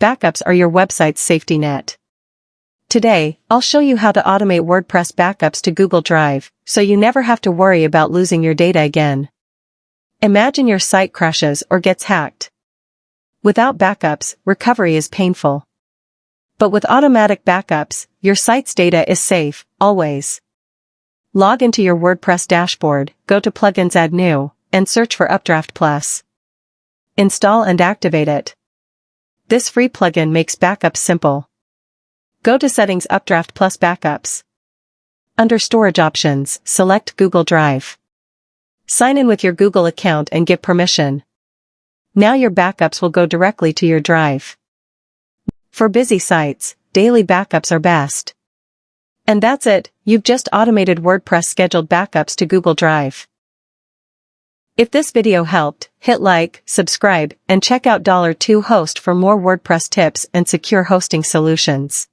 backups are your website's safety net. Today, I'll show you how to automate WordPress backups to Google Drive, so you never have to worry about losing your data again. Imagine your site crashes or gets hacked. Without backups, recovery is painful. But with automatic backups, your site's data is safe, always. Log into your WordPress dashboard, go to Plugins, Add New, and search for Updraft Plus. Install and activate it. This free plugin makes backups simple. Go to Settings, Updraft Plus Backups. Under Storage Options, select Google Drive. Sign in with your Google account and give permission. Now your backups will go directly to your drive. For busy sites, daily backups are best. And that's it, you've just automated WordPress scheduled backups to Google Drive. If this video helped, hit like, subscribe, and check out $2 Host for more WordPress tips and secure hosting solutions.